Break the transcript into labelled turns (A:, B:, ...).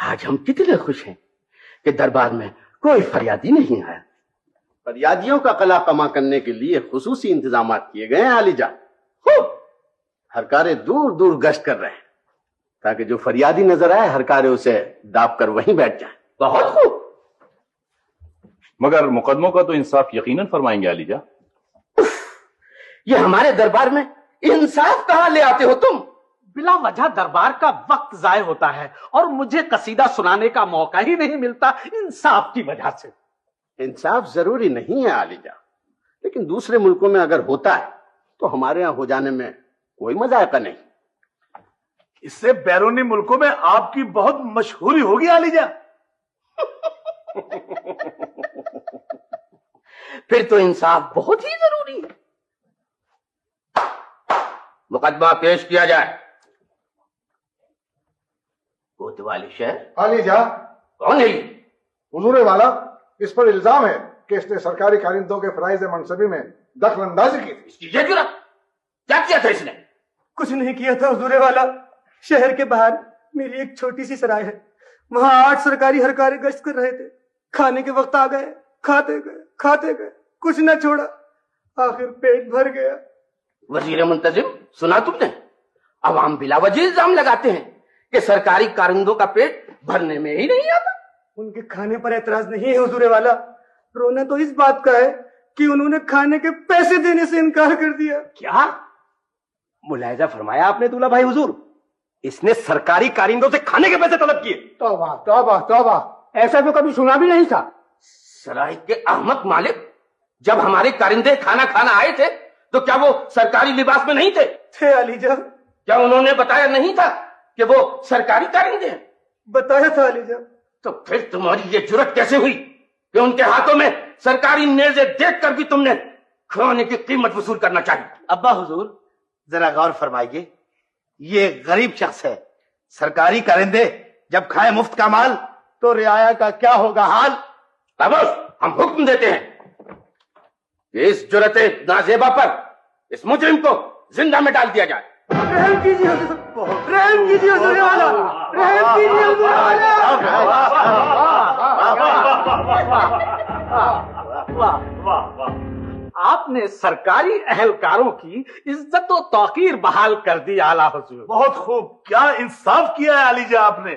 A: آج ہم کتنے خوش ہیں کہ دربار میں کوئی فریادی نہیں آیا. فریادیوں کا قلع کما کرنے کے لیے خصوصی انتظامات کیے گئے ہیں علی جان. ہر کارے دور دور گشت کر رہے ہیں تاکہ جو فریادی نظر آئے ہر کارے اسے داب کر وہیں بیٹھ جائیں. بہت خوب.
B: مگر مقدموں کا تو انصاف یقیناً فرمائیں گے علی جان.
A: یہ ہمارے دربار میں انصاف کہاں لے آتے ہو تم؟
C: بلا وجہ دربار کا وقت ضائع ہوتا ہے اور مجھے قصیدہ سنانے کا موقع ہی نہیں ملتا انصاف کی وجہ سے.
A: انصاف ضروری نہیں ہے علی جان، لیکن دوسرے ملکوں میں اگر ہوتا ہے تو ہمارے ہاں ہو جانے میں کوئی مذائقہ نہیں.
D: اس سے بیرونی ملکوں میں آپ کی بہت مشہوری ہوگی علی جان.
A: پھر تو انصاف بہت ہی ضروری ہے. مقدمہ پیش کیا جائے. کوتوالی شہر.
E: علی جان.
A: کون ہے یہ؟
E: حضور والا، اس پر الزام ہے کہ اس نے سرکاری کارندوں کے فرائض منصبی میں دخل اندازی کی تھی.
A: اس کی یہ جرات؟ کیا کیا تھا اس نے؟
F: کچھ نہیں کیا تھا حضور والا. شہر کے باہر میری ایک چھوٹی سی سرائے ہے، وہاں 8 سرکاری ہرکارے گشت کر رہے تھے. کھانے کے وقت آ گئے، کھاتے گئے، کچھ نہ چھوڑا، آخر پیٹ بھر گیا.
A: وزیر منتظم، سنا تم نے؟ عوام بلا وجہ الزام لگاتے ہیں کہ سرکاری کارندوں کا پیٹ بھرنے میں ہی نہیں آتا.
F: ان کے کھانے پر اعتراض نہیں ہے حضور والا، رونا تو اس بات کا ہے کہ انہوں نے کھانے کے پیسے دینے سے انکار کر دیا.
C: کیا ملاحظہ فرمایا آپ نے دولہ بھائی حضور؟ اس نے سرکاری کارندوں سے کھانے کے پیسے طلب کیے.
E: توبہ توبہ توبہ، ایسا تو کبھی سنا بھی نہیں تھا.
A: سرائے کے احمق مالک، جب ہمارے کارندے کھانا آئے تھے تو کیا وہ سرکاری لباس میں نہیں
F: تھے علی جان؟
A: کیا انہوں نے بتایا نہیں تھا کہ وہ سرکاری کارندے ہیں؟
F: بتایا تھا علی جان.
A: تو پھر تمہاری یہ جرت کیسے ہوئی کہ ان کے ہاتھوں میں سرکاری نیزے دیکھ کر بھی تم نے کھانے کی قیمت وصول کرنا چاہی؟
G: ابا حضور ذرا غور فرمائیے، یہ غریب شخص ہے. سرکاری کارندے جب کھائے مفت کا مال تو رعایا کا کیا ہوگا حال؟
A: خاموش! ہم حکم دیتے ہیں کہ اس جرت نازیبا پر اس مجرم کو زندہ میں ڈال دیا جائے.
F: رحم کیجیے حضور، رحم کیجیے حضور والا، رحم کیجیے حضور
C: والا. آپ نے سرکاری اہلکاروں کی عزت و توقیر بحال کر دی اعلیٰ حضور.
D: بہت خوب، کیا انصاف کیا ہے علی جان آپ نے.